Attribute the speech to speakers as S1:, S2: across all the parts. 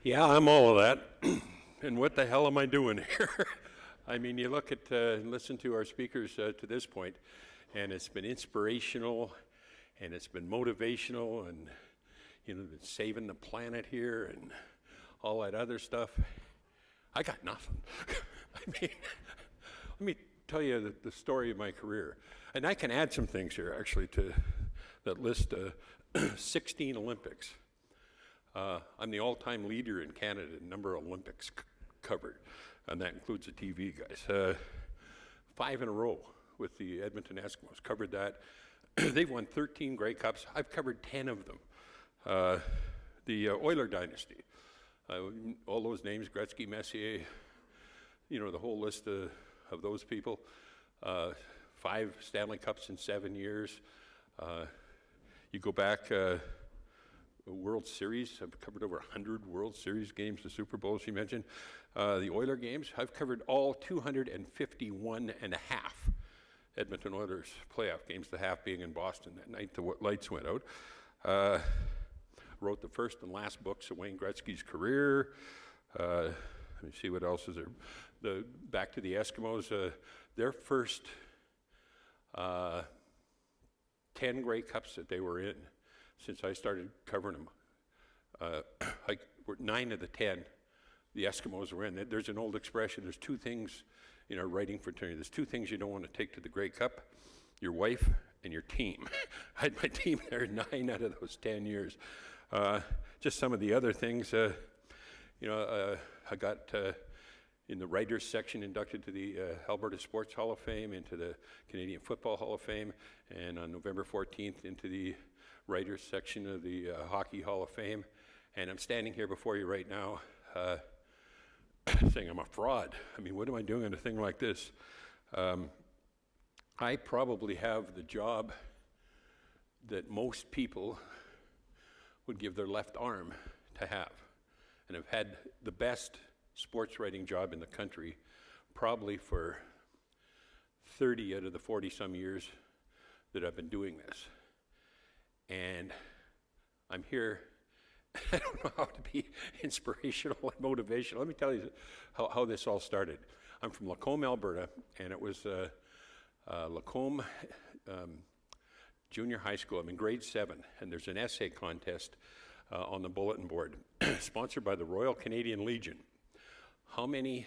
S1: Yeah, I'm all of that. And what the hell am I doing here? I mean, you look at and listen to our speakers to this point, and it's been inspirational, and it's been motivational, and been saving the planet here, and all that other stuff. I got nothing. I mean, let me tell you the story of my career, and I can add some things here actually to that list. 16 Olympics. I'm the all-time leader in Canada in number of Olympics covered, and that includes the TV guys. 5 in a row with the Edmonton Eskimos, covered that. They've won 13 Grey Cups. I've covered 10 of them. The Oiler dynasty, all those names, Gretzky, Messier, the whole list of those people. 5 Stanley Cups in 7 years. You go back, World Series, I've covered over 100 World Series games, the Super Bowls you mentioned. The Oiler games, I've covered all 251 and a half Edmonton Oilers playoff games, the half being in Boston that night the lights went out. Wrote the first and last books of Wayne Gretzky's career. Let me see what else is there. Back to the Eskimos, their first 10 Grey Cups that they were in since I started covering them. 9 of the 10, the Eskimos were in. There's an old expression, there's 2 things in our writing fraternity. There's 2 things you don't want to take to the Grey Cup, your wife and your team. I had my team there 9 out of those 10 years. Just some of the other things, I got in the writers section inducted to the Alberta Sports Hall of Fame, into the Canadian Football Hall of Fame, and on November 14th into the writers section of the Hockey Hall of Fame. And I'm standing here before you right now saying I'm a fraud. I mean, what am I doing in a thing like this? I probably have the job that most people would give their left arm to have. And I've had the best sports writing job in the country probably for 30 out of the 40 some years that I've been doing this. And I'm here, I don't know how to be inspirational and motivational. Let me tell you how this all started. I'm from Lacombe, Alberta, and it was Lacombe Junior High School. I'm in grade 7, and there's an essay contest on the bulletin board, sponsored by the Royal Canadian Legion. How many,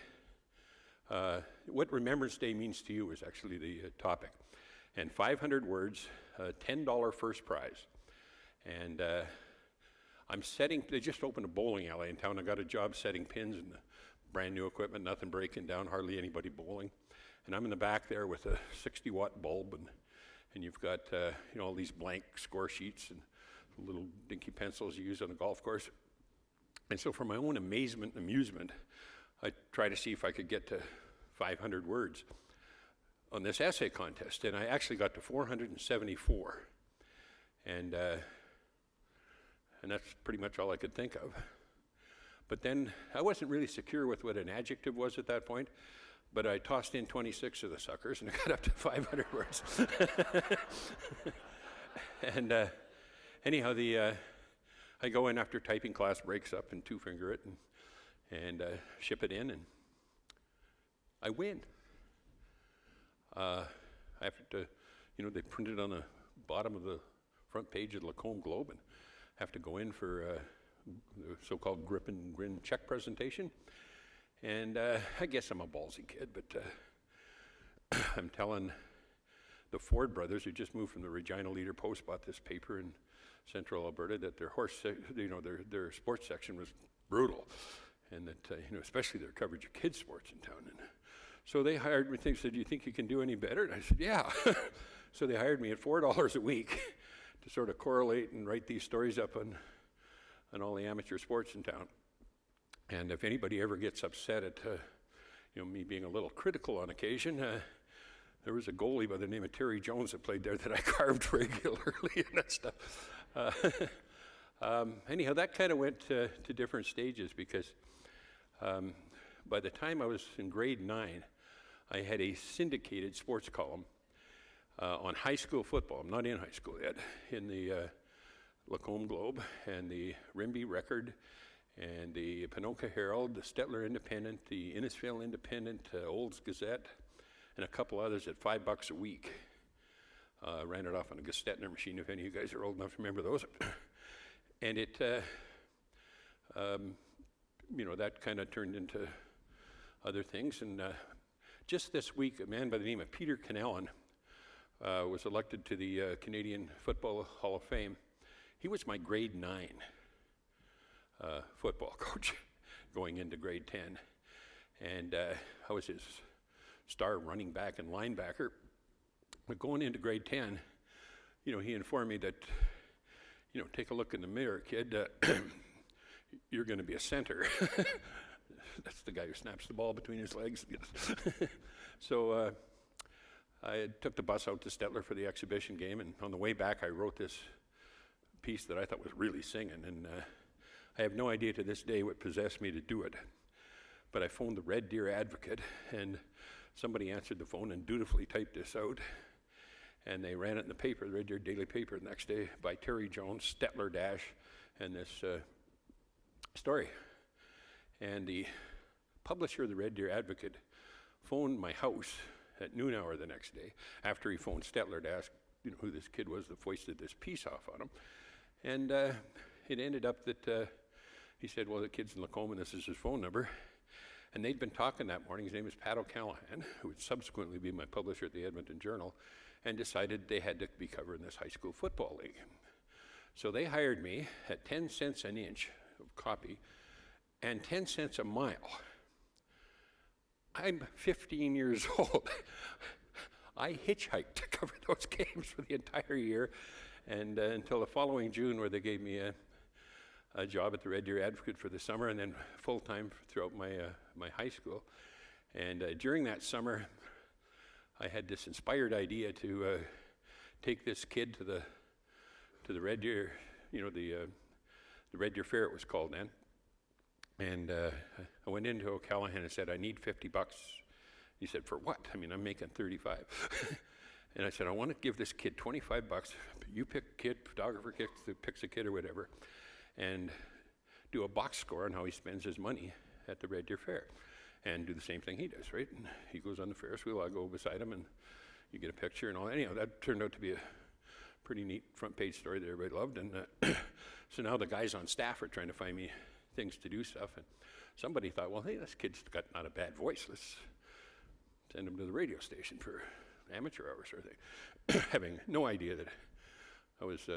S1: what Remembrance Day means to you is actually the topic. And 500 words, $10 first prize. And I'm setting, they just opened a bowling alley in town. I got a job setting pins and brand new equipment, nothing breaking down, hardly anybody bowling. And I'm in the back there with a 60-watt bulb, and you've got all these blank score sheets and little dinky pencils you use on the golf course. And so for my own amazement and amusement, I try to see if I could get to 500 words on this essay contest, and I actually got to 474. And that's pretty much all I could think of. But then I wasn't really secure with what an adjective was at that point, but I tossed in 26 of the suckers and I got up to 500 words. And anyhow, I go in after typing class breaks up and 2-finger it and ship it in, and I win. I have to, they print it on the bottom of the front page of the Lacombe Globe, and have to go in for the so-called grip and grin check presentation. And I guess I'm a ballsy kid, but I'm telling the Ford brothers, who just moved from the Regina Leader Post, bought this paper in Central Alberta, that their their sports section was brutal, and that especially their coverage of kids' sports in town. And so they hired me. They said, "Do you think you can do any better?" And I said, "Yeah." So they hired me at $4 a week to sort of correlate and write these stories up on all the amateur sports in town. And if anybody ever gets upset at me being a little critical on occasion, there was a goalie by the name of Terry Jones that played there that I carved regularly and that stuff. Anyhow, that kind of went to different stages, because by the time I was in grade 9, I had a syndicated sports column on high school football. I'm not in high school yet, in the Lacombe Globe and the Rimby Record and the Ponoka Herald, the Stettler Independent, the Innisfail Independent, Olds Gazette, and a couple others at $5 a week. Ran it off on a Gestetner machine, if any of you guys are old enough to remember those. And it, that kind of turned into other things. And just this week, a man by the name of Peter Cannellan was elected to the Canadian Football Hall of Fame. He was my grade 9 football coach going into grade 10. And I was his star running back and linebacker. But going into grade 10, he informed me that, take a look in the mirror, kid. You're going to be a center. That's the guy who snaps the ball between his legs. So I took the bus out to Stettler for the exhibition game, and on the way back I wrote this piece that I thought was really singing, and I have no idea to this day what possessed me to do it. But I phoned the Red Deer Advocate, and somebody answered the phone and dutifully typed this out. And they ran it in the paper, the Red Deer Daily paper, the next day by Terry Jones, Stettler Dash, and this story. And the publisher of the Red Deer Advocate phoned my house at noon hour the next day, after he phoned Stettler to ask who this kid was that foisted this piece off on him. And it ended up that he said, well, the kid's in Lacombe, and this is his phone number. And they'd been talking that morning. His name is Pat O'Callahan, who would subsequently be my publisher at the Edmonton Journal, and decided they had to be covering this high school football league. So they hired me at 10 cents an inch of copy and 10 cents a mile. I'm 15 years old. I hitchhiked to cover those games for the entire year, and until the following June, where they gave me a job at the Red Deer Advocate for the summer, and then full-time throughout my high school. And during that summer, I had this inspired idea to take this kid to the Red Deer, the Red Deer Fair it was called then. And I went into O'Callahan and said, I need $50. He said, for what? I mean, I'm making 35. And I said, I want to give this kid $25. You pick a kid, photographer picks a kid or whatever, and do a box score on how he spends his money at the Red Deer Fair, and do the same thing he does, right? And he goes on the Ferris wheel, I go beside him, and you get a picture and all. Anyhow, that turned out to be a pretty neat front page story that everybody loved. And so now the guys on staff are trying to find me things to do stuff, and somebody thought, well, hey, this kid's got not a bad voice. Let's send him to the radio station for amateur hours or thing. Having no idea that I was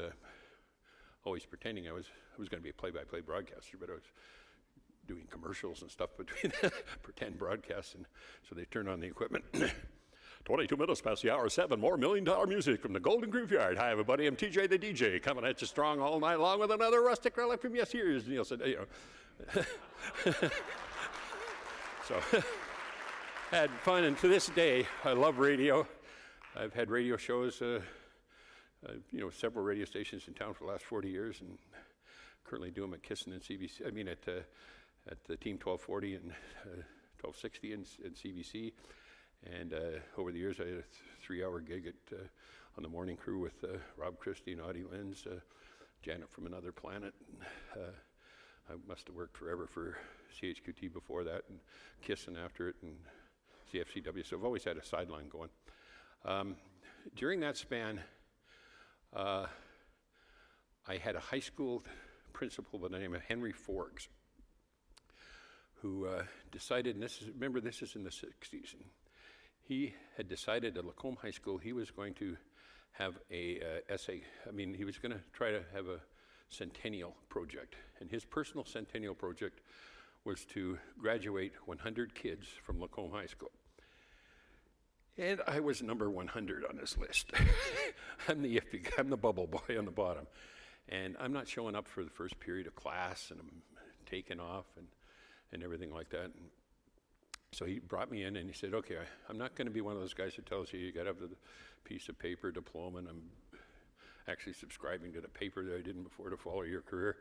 S1: always pretending I was going to be a play-by-play broadcaster, but I was doing commercials and stuff between pretend broadcasts. And so they turned on the equipment. 22 minutes past the hour 7, more $1 Million music from the Golden Graveyard. Hi, everybody, I'm TJ the DJ, coming at you strong all night long with another rustic relic from yesteryears. Neil said, So, had fun, and to this day, I love radio. I've had radio shows, several radio stations in town for the last 40 years, and currently do them at Kissin and CBC. I mean, at the Team 1240 and 1260 and CBC. And over the years, I had a 3-hour gig on the morning crew with Rob Christie and Audie Lenz, Janet from Another Planet. And, I must have worked forever for CHQT before that, and Kissin after it, and CFCW. So I've always had a sideline going. During that span, I had a high school principal by the name of Henry Forgs, who decided, and this is in the 60s, and he had decided at Lacombe High School he was going to have he was going to try to have a centennial project. And his personal centennial project was to graduate 100 kids from Lacombe High School. And I was number 100 on this list. I'm the iffy guy, I'm the bubble boy on the bottom. And I'm not showing up for the first period of class, and I'm taking off and everything like that. And so he brought me in and he said, okay, I'm not going to be one of those guys who tells you got to have the piece of paper, diploma, and I'm actually subscribing to the paper that I didn't before to follow your career.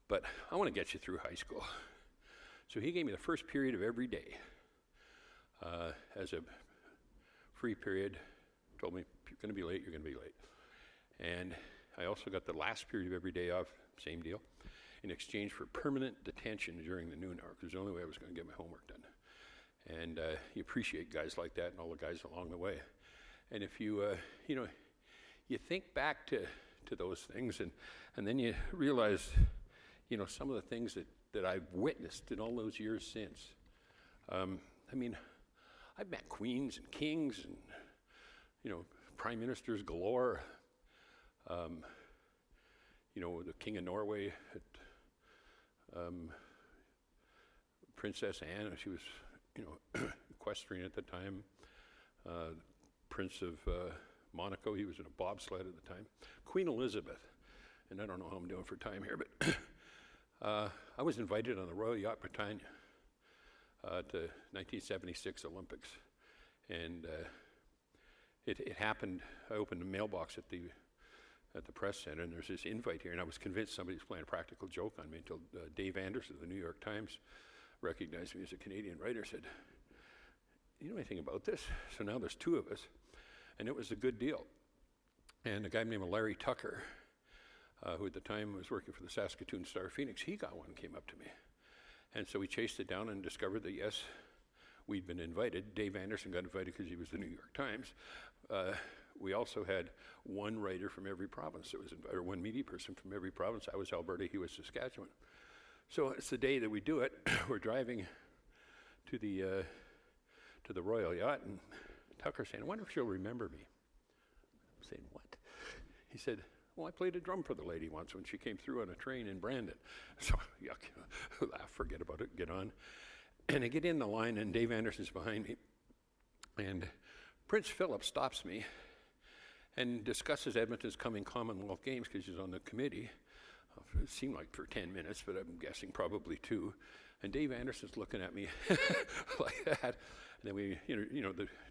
S1: But I want to get you through high school. So he gave me the first period of every day as a free period, told me, if you're going to be late, you're going to be late. And I also got the last period of every day off, same deal. in exchange for permanent detention during the noon hour, because the only way I was going to get my homework done. And you appreciate guys like that and all the guys along the way. And if you, you think back to those things, and then you realize, some of the things that I've witnessed in all those years since. I mean, I've met queens and kings and, prime ministers galore. The King of Norway, Princess Anne, she was, equestrian at the time. Prince of Monaco, he was in a bobsled at the time. Queen Elizabeth, and I don't know how I'm doing for time here, but I was invited on the Royal Yacht Britannia to 1976 Olympics, and it happened. I opened a mailbox at the press center, and there's this invite here, and I was convinced somebody was playing a practical joke on me until Dave Anderson of the New York Times recognized me as a Canadian writer, said, "You know anything about this?" So now there's two of us, and it was a good deal. And a guy named Larry Tucker, who at the time was working for the Saskatoon Star Phoenix, he got one and came up to me. And so we chased it down and discovered that, yes, we'd been invited. Dave Anderson got invited because he was the New York Times. We also had one writer from every province that was invited, or one media person from every province. I was Alberta, he was Saskatchewan. So it's the day that we do it. We're driving to the Royal Yacht, and Tucker's saying, "I wonder if she'll remember me." I'm saying, "What?" He said, "Well, I played a drum for the lady once when she came through on a train in Brandon." So, yuck, laugh, forget about it, get on. And I get in the line, and Dave Anderson's behind me. And Prince Philip stops me and discusses Edmonton's coming Commonwealth Games because he's on the committee. It seemed like for 10 minutes, but I'm guessing probably 2. And Dave Anderson's looking at me like that. And then we,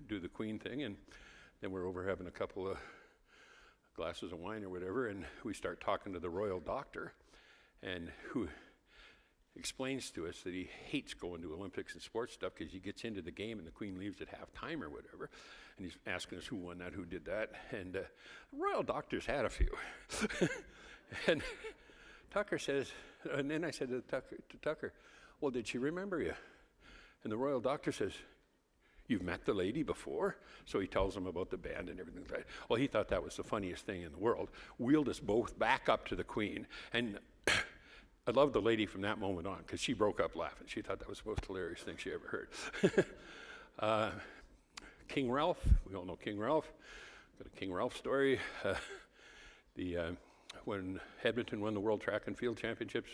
S1: do the Queen thing, and then we're over having a couple of glasses of wine or whatever, and we start talking to the royal doctor, and who explains to us that he hates going to Olympics and sports stuff because he gets into the game and the Queen leaves at halftime or whatever, and he's asking us who won that, who did that, and the royal doctor's had a few. And Tucker says, and then I said to Tucker, "Well, did she remember you?" And the royal doctor says, "You've met the lady before?" So he tells him about the band and everything like that. Well, he thought that was the funniest thing in the world. Wheeled us both back up to the Queen. And I loved the lady from that moment on, because she broke up laughing. She thought that was the most hilarious thing she ever heard. King Ralph, we all know King Ralph. Got a King Ralph story. When Edmonton won the World Track and Field Championships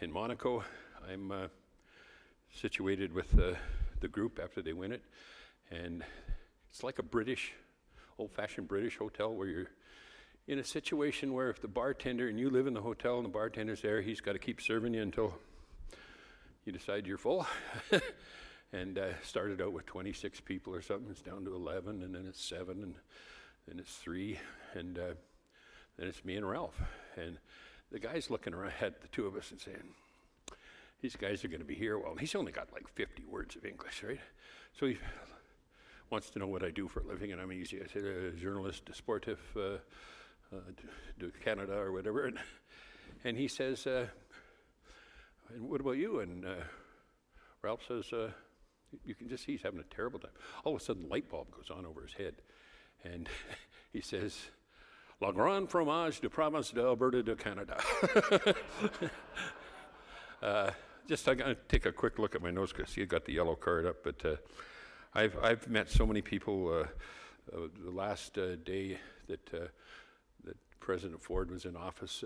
S1: in Monaco, I'm situated with the group after they win it, and it's like a old-fashioned British hotel where you're in a situation where if the bartender, and you live in the hotel and the bartender's there, he's got to keep serving you until you decide you're full. And started out with 26 people or something, it's down to 11, and then it's 7, and then it's 3, and then it's me and Ralph. And the guy's looking around at the two of us and saying, "These guys are going to be here." Well, he's only got like 50 words of English, right? So he wants to know what I do for a living, and I'm easy. I said, "A journalist, de sportif, de Canada," or whatever. And he says, "And what about you?" And Ralph says, you can just see he's having a terrible time. All of a sudden, light bulb goes on over his head. And he says, "La grande fromage de province d'Alberta de Canada." I'm going to take a quick look at my notes because you got the yellow card up. But I've met so many people. The last day that President Ford was in office,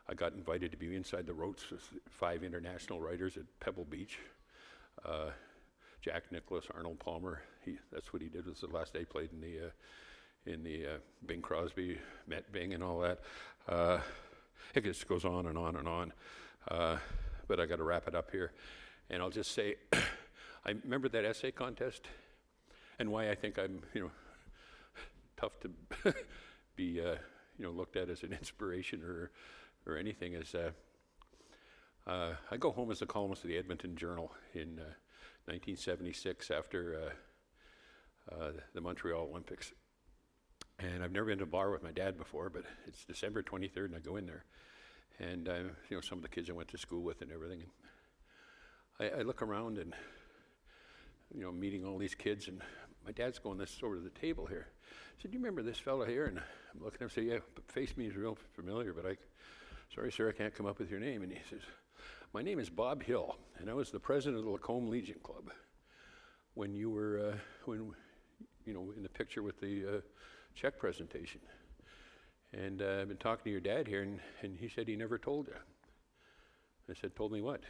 S1: I got invited to be inside the ropes with 5 international writers at Pebble Beach. Jack Nicklaus, Arnold Palmer. That's what he did. Was the last day he played in the Bing Crosby, met Bing, and all that. It just goes on and on and on. But I got to wrap it up here, and I'll just say, I remember that essay contest, and why I think I'm, tough to be, looked at as an inspiration or anything is. I go home as a columnist of the Edmonton Journal in 1976 after the Montreal Olympics. And I've never been to a bar with my dad before, but it's December 23rd and I go in there. and some of the kids I went to school with and everything. And I look around and meeting all these kids, and my dad's going this over to the table here. I said, "Do you remember this fella here?" And I'm looking at him and say, "Yeah, but face me is real familiar, but sorry, sir, I can't come up with your name." And he says, "My name is Bob Hill, and I was the president of the Lacombe Legion Club when you were, in the picture with the check presentation. And I've been talking to your dad here, and he said he never told you." I said, "Told me what?"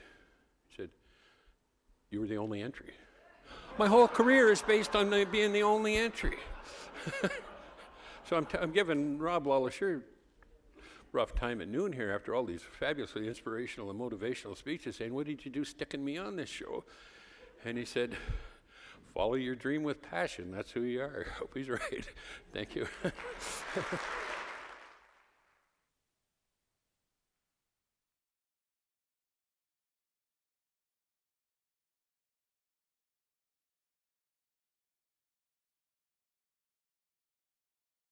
S1: He said, "You were the only entry." My whole career is based on being the only entry. So I'm giving Rob Lawlessure rough time at noon here after all these fabulously inspirational and motivational speeches, saying, "What did you do sticking me on this show?" And he said, "Follow your dream with passion. That's who you are." I hope he's right. Thank you.